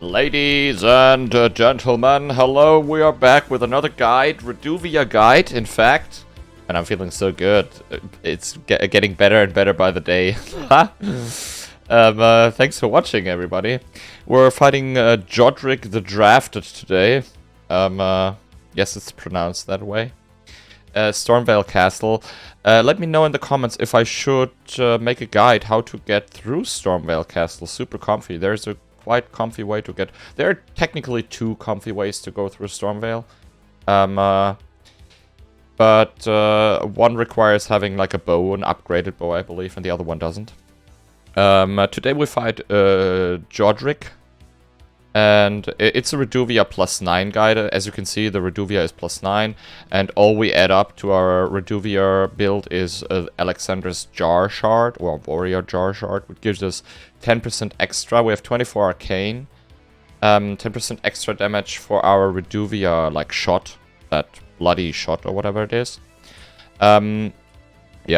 Ladies and gentlemen, hello, we are back with another guide, Reduvia guide, in fact. And I'm feeling so good. It's getting better and better by the day. Thanks for watching, everybody. We're fighting Godrick the Grafted today. Yes, it's pronounced that way. Stormvale Castle. Let me know in the comments if I should make a guide how to get through Stormvale Castle. Super comfy. There's a quite comfy way to get... There are technically two comfy ways to go through Stormvale. But one requires having like a bow, an upgraded bow, I believe, and the other one doesn't. Today we fight Godrick. And it's a Reduvia +9 guide. As you can see, the Reduvia is +9. And all we add up to our Reduvia build is Alexander's Jar Shard, or Warrior Jar Shard, which gives us 10% extra. We have 24 Arcane. 10% extra damage for our Reduvia, like, shot. That bloody shot, or whatever it is. Yeah,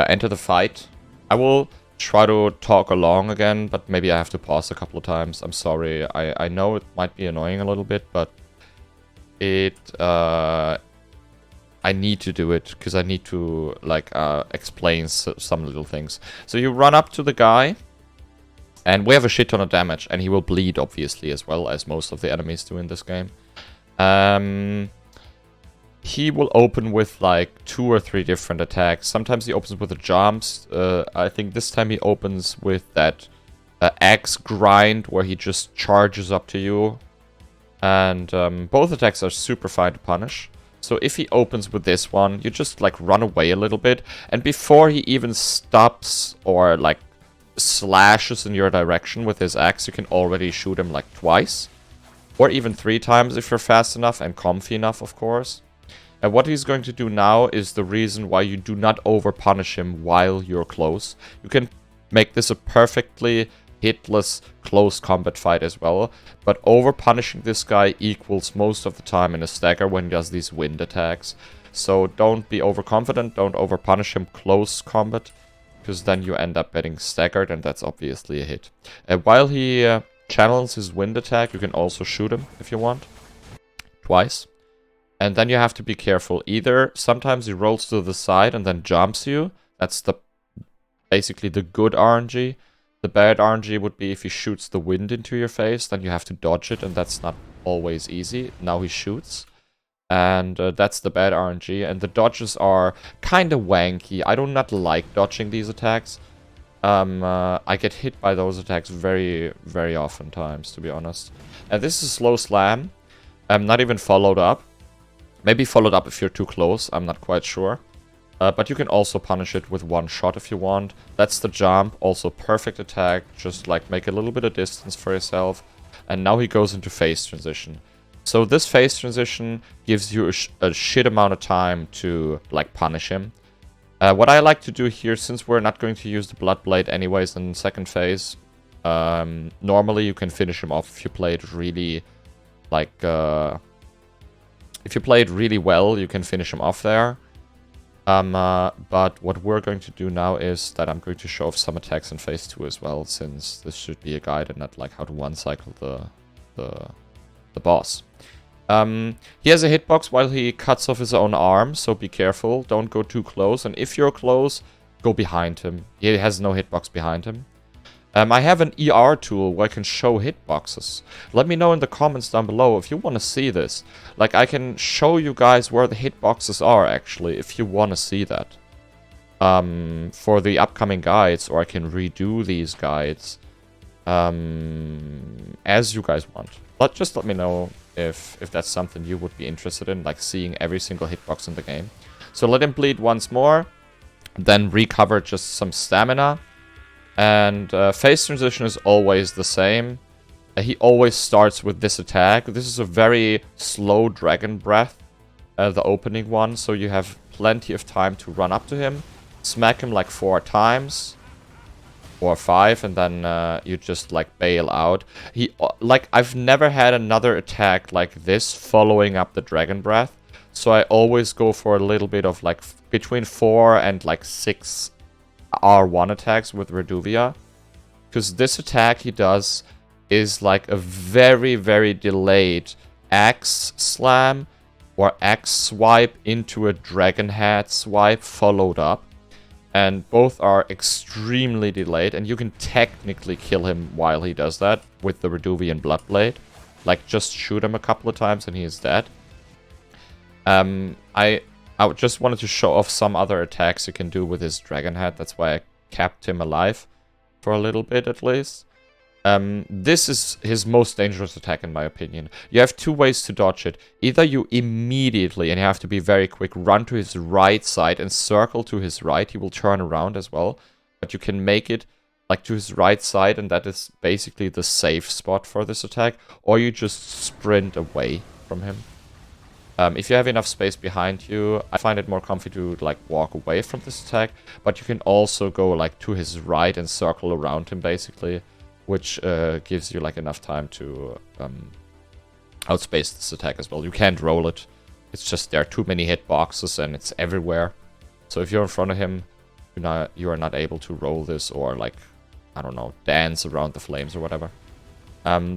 enter the fight. I will try to talk along again, but maybe I have to pause a couple of times. I'm sorry. I know it might be annoying a little bit, but I need to do it because I need to like explain some little things. So you run up to the guy, and we have a shit ton of damage, and he will bleed obviously as well as most of the enemies do in this game. He will open with like 2 or 3 different attacks. Sometimes he opens with the jumps. I think this time he opens with that axe grind where he just charges up to you. And both attacks are super fine to punish. So if he opens with this one, you just like run away a little bit. And before he even stops or like slashes in your direction with his axe, you can already shoot him like twice. Or even 3 times if you're fast enough and comfy enough, of course. And what he's going to do now is the reason why you do not over-punish him while you're close. You can make this a perfectly hitless close combat fight as well. But over-punishing this guy equals most of the time in a stagger when he does these wind attacks. So don't be overconfident, don't over-punish him close combat. Because then you end up getting staggered, and that's obviously a hit. While he channels his wind attack, you can also shoot him if you want. Twice. And then you have to be careful. Either sometimes he rolls to the side and then jumps you. That's basically the good RNG. The bad RNG would be if he shoots the wind into your face, then you have to dodge it, and that's not always easy. Now he shoots. And that's the bad RNG. And the dodges are kind of wanky. I do not like dodging these attacks. I get hit by those attacks very, very often times, to be honest. And this is a slow slam. Not even followed up. Maybe followed up if you're too close, I'm not quite sure. But you can also punish it with 1 shot if you want. That's the jump, also perfect attack, just like make a little bit of distance for yourself. And now he goes into phase transition. So this phase transition gives you a shit amount of time to like punish him. What I like to do here, since we're not going to use the Blood Blade anyways in second phase, normally you can finish him off if you play it really like... If you play it really well, you can finish him off there. But what we're going to do now is that I'm going to show off some attacks in phase 2 as well, since this should be a guide and not like how to one-cycle the boss. He has a hitbox while he cuts off his own arm, so be careful. Don't go too close, and if you're close, go behind him. He has no hitbox behind him. I have an ER tool where I can show hitboxes. Let me know in the comments down below if you want to see this. Like, I can show you guys where the hitboxes are, actually, if you want to see that. For the upcoming guides, or I can redo these guides. As you guys want. Just let me know if that's something you would be interested in, like seeing every single hitbox in the game. So let him bleed once more. Then recover just some stamina. And phase transition is always the same. He always starts with this attack. This is a very slow dragon breath, the opening one. So you have plenty of time to run up to him, smack him like 4 times. Or 5, and then you just like bail out. Like, I've never had another attack like this following up the dragon breath. So I always go for a little bit of like between 4 and like 6 R1 attacks with Reduvia. Because this attack he does is like a very, very delayed axe slam or axe swipe into a dragon head swipe followed up. And both are extremely delayed, and you can technically kill him while he does that with the Reduvian Bloodblade. Like, just shoot him a couple of times and he is dead. I just wanted to show off some other attacks you can do with his dragon head. That's why I kept him alive for a little bit at least. This is his most dangerous attack in my opinion. You have two ways to dodge it. Either you immediately, and you have to be very quick, run to his right side and circle to his right. He will turn around as well. But you can make it like to his right side, and that is basically the safe spot for this attack. Or you just sprint away from him. If you have enough space behind you, I find it more comfy to like walk away from this attack. But you can also go like to his right and circle around him basically, which gives you like enough time to outspace this attack as well. You can't roll it. It's just there are too many hitboxes and it's everywhere. So if you're in front of him, you are not able to roll this or like, I don't know, dance around the flames or whatever.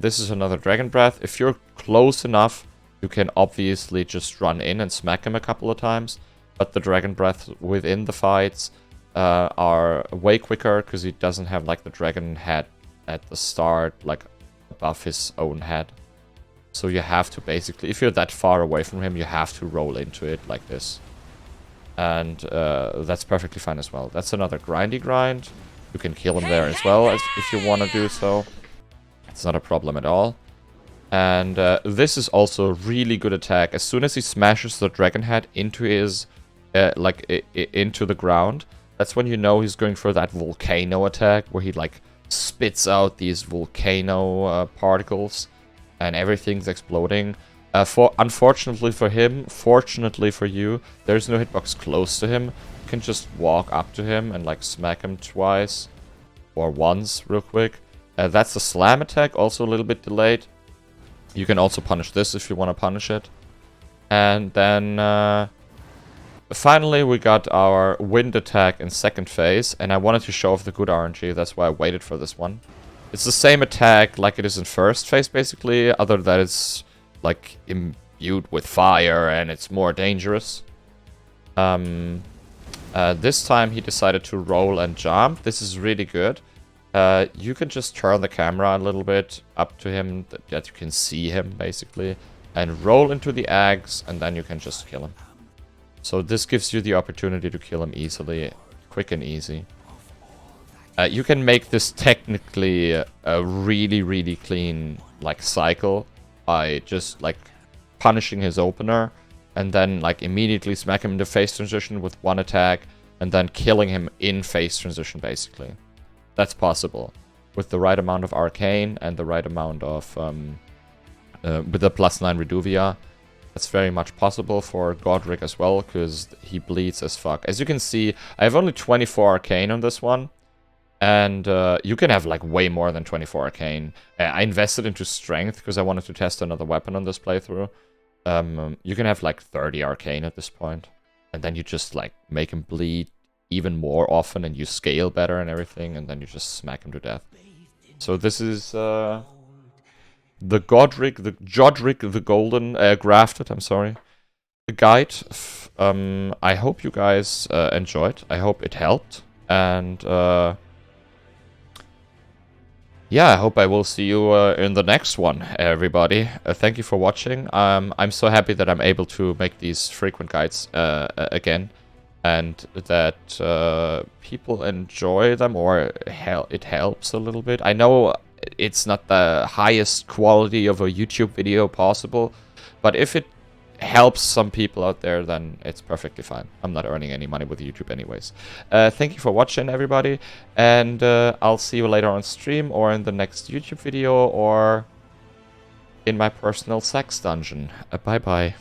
This is another Dragon Breath. If you're close enough, you can obviously just run in and smack him a couple of times. But the Dragon Breath within the fights are way quicker because he doesn't have like the dragon head at the start, like above his own head. So you have to basically, if you're that far away from him, you have to roll into it like this. And that's perfectly fine as well. That's another grindy grind. You can kill him there as well if you want to do so. It's not a problem at all. And this is also a really good attack. As soon as he smashes the dragon head into his, into the ground, that's when you know he's going for that volcano attack where he like spits out these volcano particles and everything's exploding. Unfortunately for him, fortunately for you, there's no hitbox close to him. You can just walk up to him and like smack him twice or once real quick. That's a slam attack, also a little bit delayed. You can also punish this if you want to punish it. And then finally we got our wind attack in second phase, and I wanted to show off the good RNG, that's why I waited for this one. It's the same attack like it is in first phase basically, other than it's like imbued with fire and it's more dangerous. This time he decided to roll and jump. This is really good. You can just turn the camera a little bit up to him, that you can see him basically, and roll into the eggs, and then you can just kill him. So this gives you the opportunity to kill him easily, quick and easy. You can make this technically a really, really clean like cycle by just like punishing his opener, and then like immediately smack him into phase transition with one attack, and then killing him in phase transition basically. That's possible with the right amount of arcane and the right amount of with the +9 Reduvia. That's very much possible for Godrick as well, because he bleeds as fuck. As you can see, I have only 24 arcane on this one, and you can have like way more than 24 arcane. I invested into strength because I wanted to test another weapon on this playthrough. You can have like 30 arcane at this point, and then you just like make him bleed even more often, and you scale better and everything, and then you just smack him to death. So this is the Godrick the Golden Grafted, I'm sorry, the guide. I hope you guys enjoyed. I hope it helped, and yeah, I hope I will see you in the next one, everybody. Thank you for watching. I'm so happy that I'm able to make these frequent guides again, and that people enjoy them, or it helps a little bit. I know it's not the highest quality of a YouTube video possible, but if it helps some people out there, then it's perfectly fine. I'm not earning any money with YouTube anyways. Thank you for watching, everybody, and I'll see you later on stream, or in the next YouTube video, or in my personal sex dungeon. Bye bye.